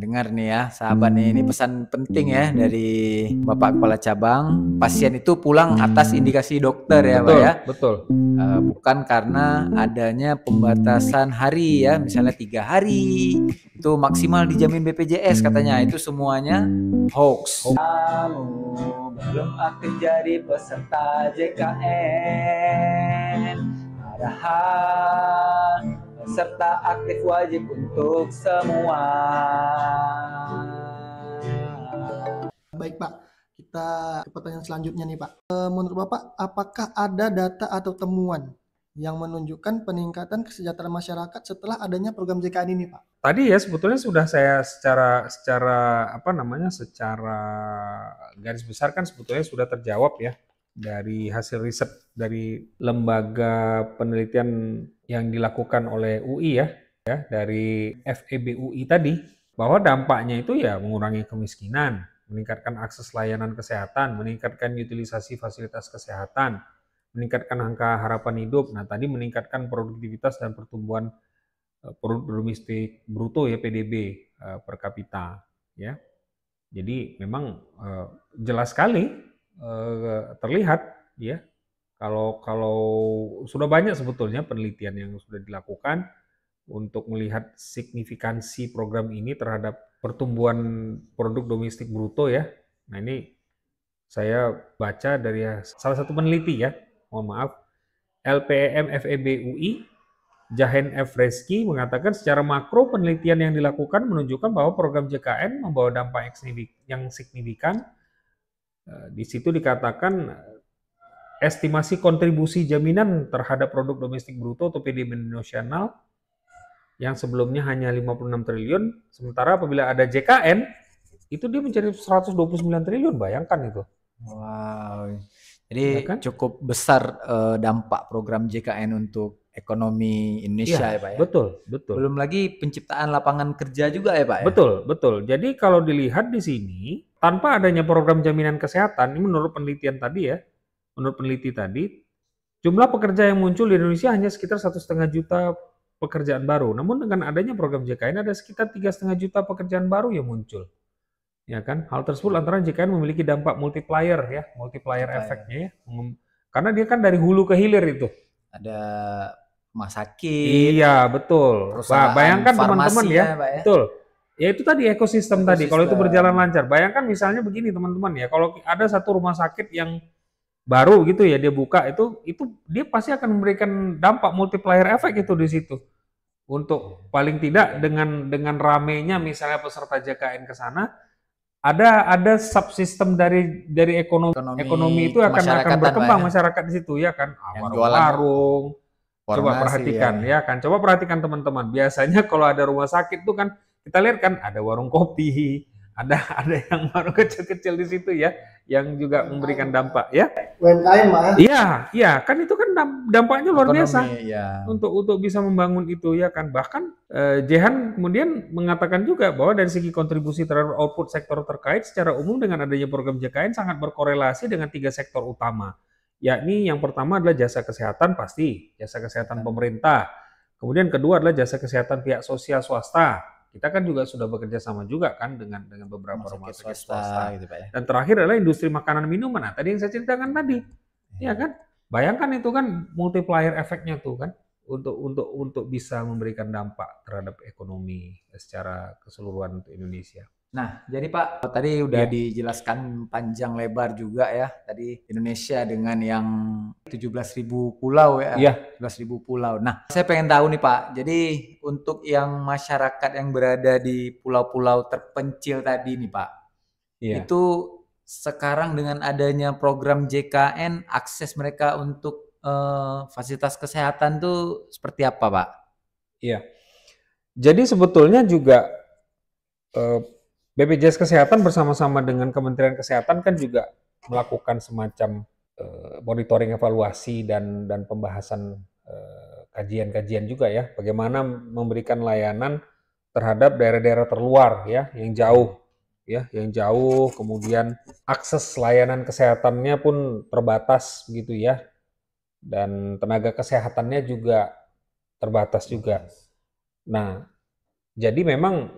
dengar nih ya, sahabat nih, ini pesan penting ya dari Bapak Kepala Cabang. Pasien itu pulang atas indikasi dokter ya, Pak Betul, ya. betul. Bukan karena adanya pembatasan hari ya, misalnya 3 hari itu maksimal dijamin BPJS katanya. Itu semuanya hoax. Kamu belum akan jadi peserta JKN, padahal peserta aktif wajib untuk semua. Baik Pak, kita ke pertanyaan selanjutnya nih Pak. Menurut Bapak, apakah ada data atau temuan yang menunjukkan peningkatan kesejahteraan masyarakat setelah adanya program JKN ini Pak? Tadi ya sebetulnya sudah saya secara garis besar kan sebetulnya sudah terjawab ya dari hasil riset dari lembaga penelitian yang dilakukan oleh UI ya dari FEB UI tadi, bahwa dampaknya itu ya mengurangi kemiskinan, meningkatkan akses layanan kesehatan, meningkatkan utilisasi fasilitas kesehatan, meningkatkan angka harapan hidup. Nah, tadi meningkatkan produktivitas dan pertumbuhan produk domestik bruto ya PDB per kapita ya. Jadi memang jelas sekali terlihat ya kalau sudah banyak sebetulnya penelitian yang sudah dilakukan untuk melihat signifikansi program ini terhadap pertumbuhan produk domestik bruto ya. Nah, ini saya baca dari salah satu peneliti ya, mohon maaf, LPEM FEB UI, Jahen F. Reski mengatakan secara makro penelitian yang dilakukan menunjukkan bahwa program JKN membawa dampak yang signifikan. Di situ dikatakan estimasi kontribusi jaminan terhadap produk domestik bruto atau PDB nasional yang sebelumnya hanya 56 triliun, sementara apabila ada JKN itu dia menjadi 129 triliun, bayangkan itu. Wow. Jadi Ya kan? cukup besar dampak program JKN untuk ekonomi Indonesia ya Pak ya. Betul, betul. Belum lagi penciptaan lapangan kerja juga ya Pak ya. Betul, betul. Jadi kalau dilihat di sini, tanpa adanya program jaminan kesehatan, ini menurut penelitian tadi ya, menurut peneliti tadi, jumlah pekerja yang muncul di Indonesia hanya sekitar 1,5 juta pekerjaan baru. Namun dengan adanya program JKN ada sekitar 3,5 juta pekerjaan baru yang muncul. Ya kan? Hal tersebut antara JKN memiliki dampak multiplier efeknya ya. Karena dia kan dari hulu ke hilir itu. Ada rumah sakit. Iya, betul. Bayangkan teman-teman ya, Pak ya. betul. Ya itu tadi ekosistem tadi. Kalau itu berjalan lancar, bayangkan misalnya begini teman-teman ya, kalau ada satu rumah sakit yang baru gitu ya dia buka itu dia pasti akan memberikan dampak multiplier efek itu di situ. Untuk paling tidak dengan ramenya misalnya peserta JKN ke sana, ada subsistem dari ekonomi itu akan berkembang ya. Masyarakat di situ ya kan, warung-warung. Coba perhatikan ya kan, coba perhatikan teman-teman. Biasanya kalau ada rumah sakit tuh kan kita lihat kan ada warung kopi, ada yang warung kecil-kecil di situ ya, yang juga memberikan dampak ya. UMKM Pak ya. Iya, kan itu kan dampaknya luar biasa ya. untuk bisa membangun itu ya kan. Bahkan Jehan kemudian mengatakan juga bahwa dari segi kontribusi terhadap output sektor terkait secara umum dengan adanya program JKN sangat berkorelasi dengan 3 sektor utama. Yakni yang pertama adalah jasa kesehatan, pasti jasa kesehatan pemerintah. Kemudian kedua adalah jasa kesehatan pihak sosial swasta. Kita kan juga sudah bekerja sama juga kan dengan beberapa rumah sakit swasta. Gitu, Pak ya. Dan terakhir adalah industri makanan minuman. Nah, tadi yang saya ceritakan tadi, ya kan? Bayangkan itu kan multiplier efeknya tuh kan untuk bisa memberikan dampak terhadap ekonomi secara keseluruhan untuk Indonesia. Nah, jadi Pak, tadi udah dijelaskan panjang lebar juga ya, tadi Indonesia dengan yang 17.000 pulau ya, 17.000 pulau. Nah, saya pengen tahu nih Pak, jadi untuk yang masyarakat yang berada di pulau-pulau terpencil tadi nih Pak, itu sekarang dengan adanya program JKN, akses mereka untuk fasilitas kesehatan tuh seperti apa Pak? Iya, jadi sebetulnya juga BPJS Kesehatan bersama-sama dengan Kementerian Kesehatan kan juga melakukan semacam monitoring evaluasi dan pembahasan kajian-kajian juga ya, bagaimana memberikan layanan terhadap daerah-daerah terluar ya, yang jauh, kemudian akses layanan kesehatannya pun terbatas begitu ya, dan tenaga kesehatannya juga terbatas juga. Nah, jadi memang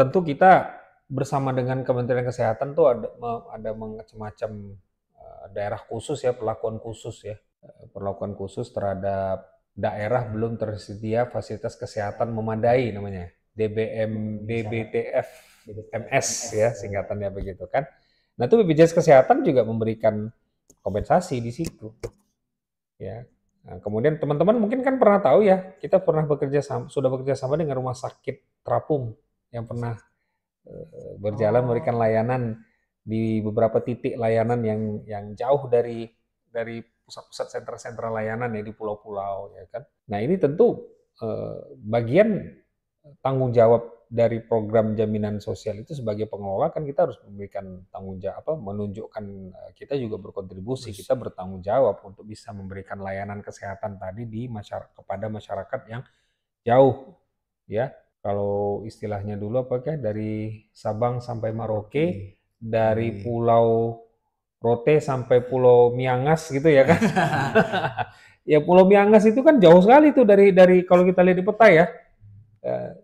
tentu kita bersama dengan Kementerian Kesehatan tuh ada macam-macam daerah khusus ya, perlakuan khusus terhadap daerah belum tersedia fasilitas kesehatan memadai namanya, DBTF MS ya singkatannya begitu kan. Nah itu BPJS Kesehatan juga memberikan kompensasi di situ ya. Nah, kemudian teman-teman mungkin kan pernah tahu ya, kita sudah bekerja sama dengan Rumah Sakit Terapung yang pernah berjalan memberikan layanan di beberapa titik layanan yang jauh dari pusat-pusat sentra-sentra layanan ya di pulau-pulau ya kan. Nah ini tentu bagian tanggung jawab dari program jaminan sosial itu sebagai pengelola kan kita harus memberikan tanggung jawab, menunjukkan kita juga berkontribusi, kita bertanggung jawab untuk bisa memberikan layanan kesehatan tadi kepada masyarakat yang jauh ya. Kalau istilahnya dulu apakah dari Sabang sampai Merauke, dari Pulau Rote sampai Pulau Miangas gitu ya kan. Ya Pulau Miangas itu kan jauh sekali tuh dari kalau kita lihat di peta ya.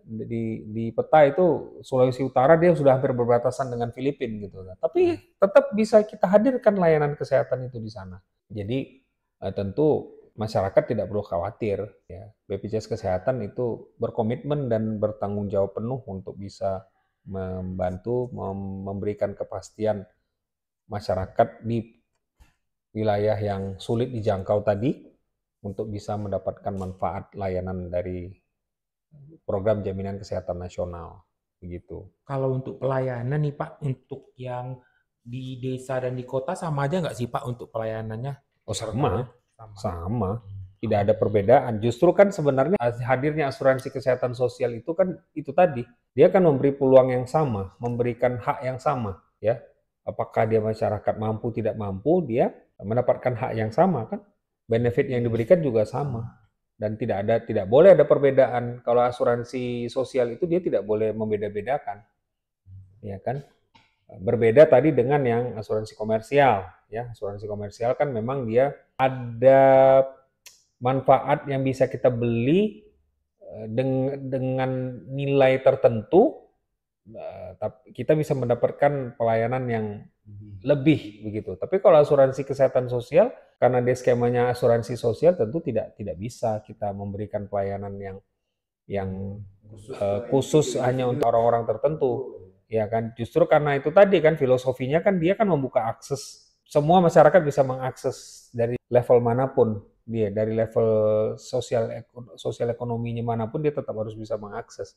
Di peta itu Sulawesi Utara dia sudah hampir berbatasan dengan Filipina gitu. Tapi tetap bisa kita hadirkan layanan kesehatan itu di sana. Jadi tentu masyarakat tidak perlu khawatir ya. BPJS Kesehatan itu berkomitmen dan bertanggung jawab penuh untuk bisa membantu memberikan kepastian masyarakat di wilayah yang sulit dijangkau tadi untuk bisa mendapatkan manfaat layanan dari program jaminan kesehatan nasional begitu. Kalau untuk pelayanan nih Pak, untuk yang di desa dan di kota sama aja nggak sih Pak untuk pelayanannya? Oh sama. Tidak ada perbedaan. Justru kan sebenarnya hadirnya asuransi kesehatan sosial itu kan itu tadi. Dia kan memberi peluang yang sama, memberikan hak yang sama ya. Apakah dia masyarakat mampu tidak mampu, dia mendapatkan hak yang sama kan. Benefit yang diberikan juga sama. Dan tidak boleh ada perbedaan. Kalau asuransi sosial itu dia tidak boleh membeda-bedakan. Ya kan? Berbeda tadi dengan yang asuransi komersial ya. Asuransi komersial kan memang dia ada manfaat yang bisa kita beli dengan nilai tertentu, tapi kita bisa mendapatkan pelayanan yang lebih begitu. Tapi kalau asuransi kesehatan sosial, karena dia skemanya asuransi sosial, tentu tidak bisa kita memberikan pelayanan yang khusus hanya untuk orang-orang tertentu, ya kan? Justru karena itu tadi kan filosofinya kan dia kan membuka akses, semua masyarakat bisa mengakses dari level manapun dia, dari level sosial ekonominya manapun dia tetap harus bisa mengakses.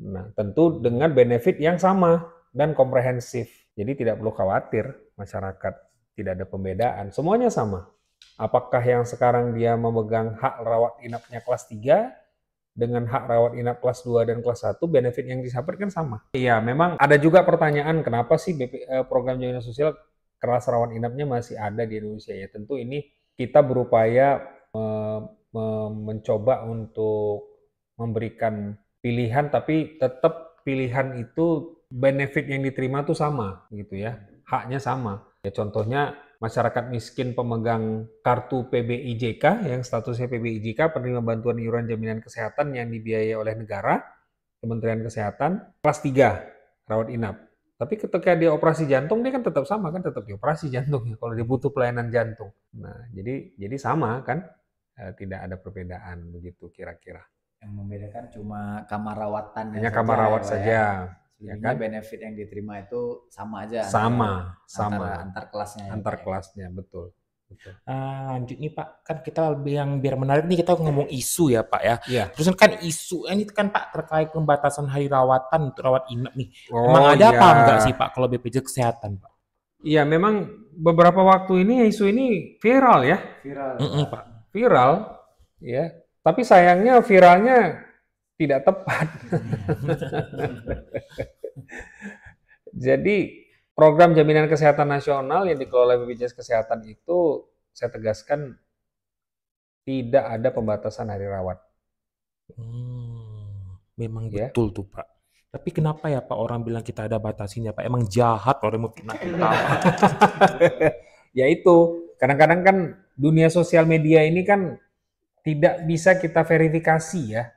Nah, tentu dengan benefit yang sama dan komprehensif. Jadi tidak perlu khawatir masyarakat, tidak ada pembedaan, semuanya sama. Apakah yang sekarang dia memegang hak rawat inapnya kelas 3 dengan hak rawat inap kelas 2 dan kelas 1, benefit yang disampaikan sama. Iya, memang ada juga pertanyaan kenapa sih program jaminan sosial kelas rawat inapnya masih ada di Indonesia ya. Tentu ini kita berupaya mencoba untuk memberikan pilihan, tapi tetap pilihan itu benefit yang diterima tuh sama gitu ya, haknya sama. Ya, contohnya masyarakat miskin pemegang kartu PBIJK yang statusnya PBIJK, penerima bantuan iuran jaminan kesehatan yang dibiayai oleh negara, Kementerian Kesehatan, kelas 3 rawat inap. Tapi ketika dia operasi jantung dia kan tetap sama kan, tetap dioperasi jantungnya kalau dia butuh pelayanan jantung. Nah, jadi sama kan, tidak ada perbedaan begitu kira-kira. Yang membedakan cuma kamar rawatan. Hanya kamar rawat saja. Ya kan? Benefit yang diterima itu sama aja. Sama. Antar kelasnya. Antar kelasnya, betul. Lanjut nih Pak, kan kita yang biar menarik nih kita ngomong isu ya Pak ya. Iya. Terus kan isu ini kan Pak terkait pembatasan hari rawatan untuk rawat inap nih. Emang ada apa enggak sih Pak kalau BPJS Kesehatan Pak? Iya, memang beberapa waktu ini isu ini viral ya. Pak. Viral, ya. Tapi sayangnya viralnya tidak tepat. Jadi program jaminan kesehatan nasional yang dikelola BPJS Kesehatan itu saya tegaskan tidak ada pembatasan hari rawat. Memang betul tuh Pak. Tapi kenapa ya Pak orang bilang kita ada batasinya Pak? Emang jahat orang mau fitnah kita. Ya itu, kadang-kadang kan dunia sosial media ini kan tidak bisa kita verifikasi ya.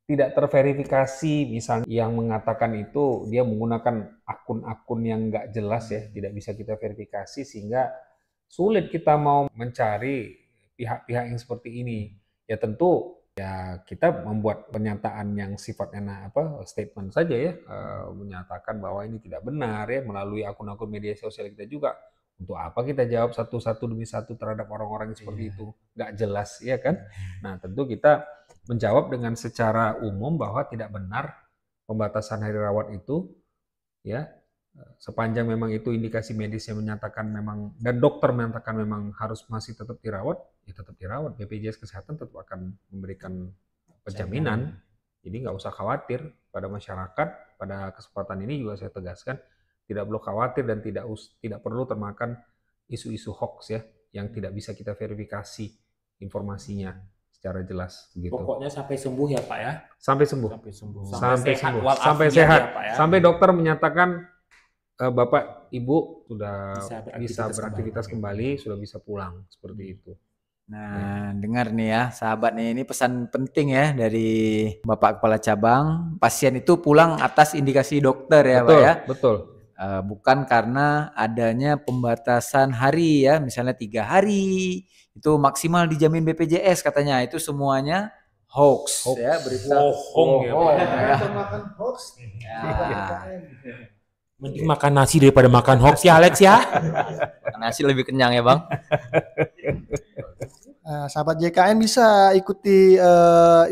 tidak terverifikasi, misalnya yang mengatakan itu dia menggunakan akun-akun yang nggak jelas ya, tidak bisa kita verifikasi sehingga sulit kita mau mencari pihak-pihak yang seperti ini. Ya tentu ya kita membuat pernyataan yang sifatnya statement saja ya, menyatakan bahwa ini tidak benar ya melalui akun-akun media sosial kita juga. Untuk apa kita jawab satu-satu demi satu terhadap orang-orang yang seperti itu? Nggak jelas, ya kan? Nah, tentu kita menjawab dengan secara umum bahwa tidak benar pembatasan hari rawat itu, ya, sepanjang memang itu indikasi medis yang menyatakan memang, dan dokter menyatakan memang harus masih tetap dirawat, ya tetap dirawat. BPJS Kesehatan tetap akan memberikan penjaminan. Jadi nggak usah khawatir pada masyarakat. Pada kesempatan ini juga saya tegaskan, tidak perlu khawatir dan tidak perlu termakan isu-isu hoax ya yang tidak bisa kita verifikasi informasinya secara jelas gitu. Pokoknya sampai sembuh ya Pak ya. Sampai sembuh. Sampai sembuh. Sampai sehat. Ya, Pak, ya? Sampai dokter menyatakan Bapak Ibu sudah bisa beraktivitas kembali, sudah bisa pulang seperti itu. Nah, dengar nih ya, sahabat nih, ini pesan penting ya dari Bapak Kepala Cabang. Pasien itu pulang atas indikasi dokter ya, betul, Pak ya. Betul. Bukan karena adanya pembatasan hari ya, misalnya 3 hari itu maksimal dijamin BPJS katanya, itu semuanya hoax. Ya, berita bohong ya. Makan hoax. Mending makan nasi daripada makan hoax ya Alex ya. Nasi lebih kenyang ya Bang. Sahabat JKN bisa ikuti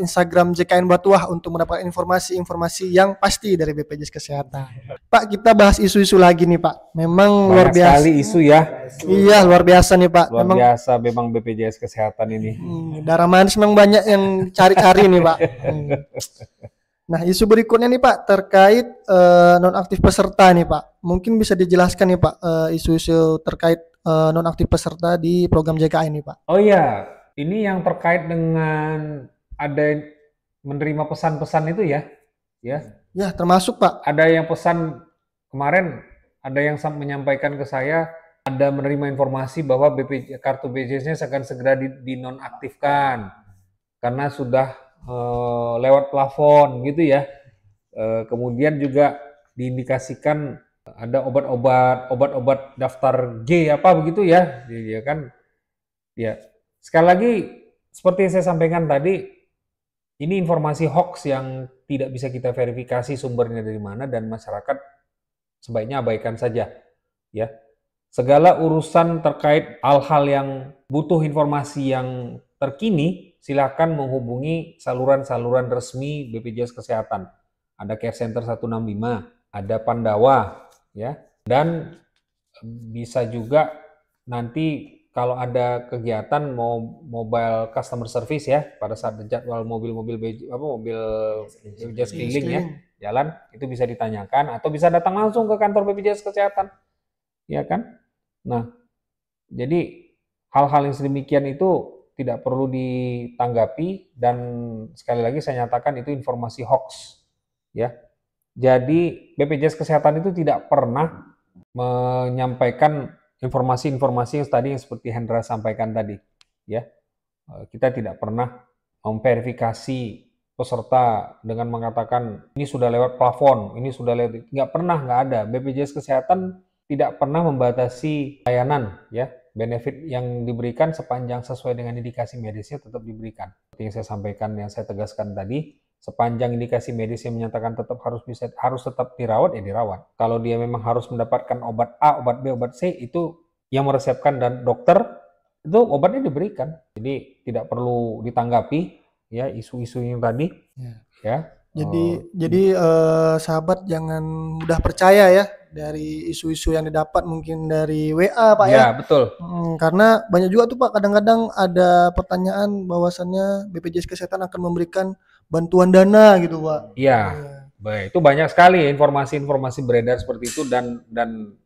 Instagram JKN Batuah untuk mendapatkan informasi-informasi yang pasti dari BPJS Kesehatan. Pak, kita bahas isu-isu lagi nih Pak. Memang luar biasa. Sekali isu ya. Iya, luar biasa nih Pak. Luar biasa memang BPJS Kesehatan ini. Darah manis memang banyak yang cari-cari nih Pak. Nah, isu berikutnya nih Pak terkait nonaktif peserta nih Pak. Mungkin bisa dijelaskan nih Pak isu-isu terkait nonaktif peserta di program JKN nih Pak. Oh iya, ini yang terkait dengan ada menerima pesan-pesan itu ya. Ya, termasuk Pak. Ada yang pesan kemarin, ada yang menyampaikan ke saya, ada menerima informasi bahwa kartu BPJS-nya akan segera dinonaktifkan karena sudah lewat plafon gitu ya. Kemudian juga diindikasikan ada obat-obat daftar G apa begitu ya, kan? Ya, sekali lagi seperti yang saya sampaikan tadi, ini informasi hoax yang tidak bisa kita verifikasi sumbernya dari mana dan masyarakat sebaiknya abaikan saja, ya. Segala urusan terkait hal-hal yang butuh informasi yang terkini, silakan menghubungi saluran-saluran resmi BPJS Kesehatan. Ada Care Center 165, ada Pandawa, ya, dan bisa juga nanti kalau ada kegiatan mobile customer service ya pada saat jadwal mobil BPJS keliling ya jalan, itu bisa ditanyakan atau bisa datang langsung ke kantor BPJS Kesehatan, ya kan? Nah, jadi hal-hal yang sedemikian itu tidak perlu ditanggapi dan sekali lagi saya nyatakan itu informasi hoax, ya. Jadi BPJS Kesehatan itu tidak pernah menyampaikan informasi-informasi yang seperti Hendra sampaikan tadi, ya. Kita tidak pernah memverifikasi peserta dengan mengatakan ini sudah lewat plafon, ini sudah lewat, nggak pernah, nggak ada. BPJS Kesehatan tidak pernah membatasi layanan, ya. Benefit yang diberikan sepanjang sesuai dengan indikasi medisnya tetap diberikan. Seperti yang saya sampaikan, yang saya tegaskan tadi, sepanjang indikasi medis yang menyatakan harus tetap dirawat, ya dirawat. Kalau dia memang harus mendapatkan obat A, obat B, obat C, itu yang meresepkan dan dokter, itu obatnya diberikan. Jadi tidak perlu ditanggapi ya isu-isu yang tadi. Ya. Jadi sahabat jangan mudah percaya ya dari isu-isu yang didapat mungkin dari WA Pak ya. Ya, betul. Karena banyak juga tuh Pak, kadang-kadang ada pertanyaan bahwasannya BPJS Kesehatan akan memberikan bantuan dana gitu Pak. Iya. Baik, itu banyak sekali informasi-informasi beredar seperti itu dan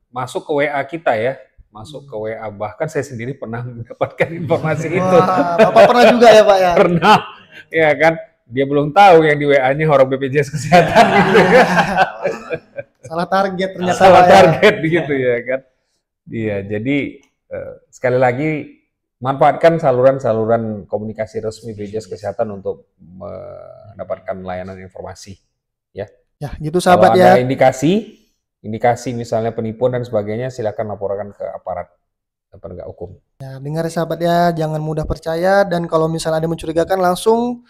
masuk ke WA kita ya. Masuk ke WA, bahkan saya sendiri pernah mendapatkan informasi itu. Bapak pernah juga ya Pak ya? Pernah. Ya kan? Dia belum tahu yang di WA-nya orang BPJS Kesehatan gitu ya. Salah target ternyata. Salah target gitu ya kan. Iya, jadi sekali lagi manfaatkan saluran-saluran komunikasi resmi BPJS Kesehatan untuk mendapatkan layanan informasi. Ya, gitu sahabat. Kalau ada indikasi misalnya penipuan dan sebagainya, silakan laporkan ke aparat penegak hukum. Ya, dengar sahabat ya, jangan mudah percaya, dan kalau misalnya ada mencurigakan langsung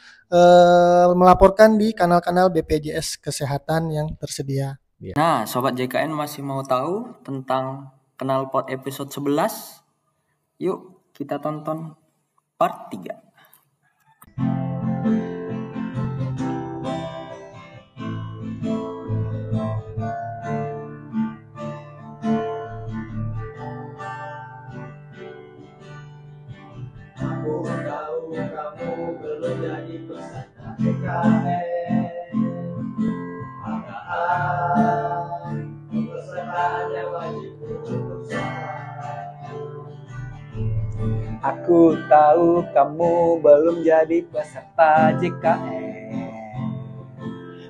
melaporkan di kanal-kanal BPJS Kesehatan yang tersedia. Nah, Sobat JKN masih mau tahu tentang Knalpot episode 11? Yuk kita tonton part 3. Aku tahu kamu belum jadi peserta JKN, padahal pesertaannya wajib untuk semua. Aku tahu kamu belum jadi peserta JKN,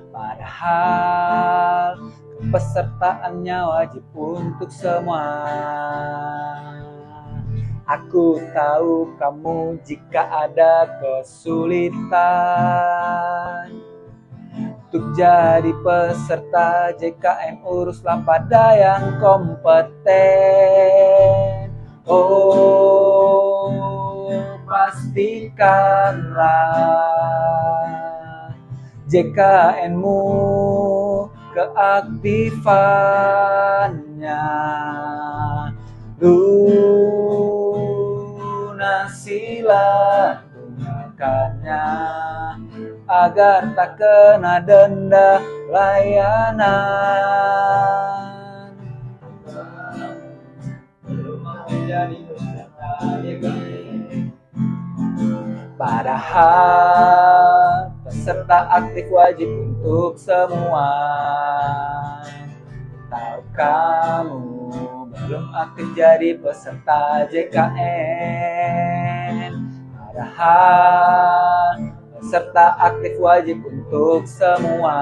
padahal kepesertaannya wajib untuk semua. Aku tahu kamu jika ada kesulitan untuk jadi peserta JKN, uruslah pada yang kompeten. Oh, pastikanlah JKN-mu keaktifannya, lunasilah tunggakannya agar tak kena denda layanan. Belum menjadi peserta JKN, padahal peserta aktif wajib untuk semua. Tahu kamu belum aktif jadi peserta JKN, padahal peserta aktif wajib untuk semua.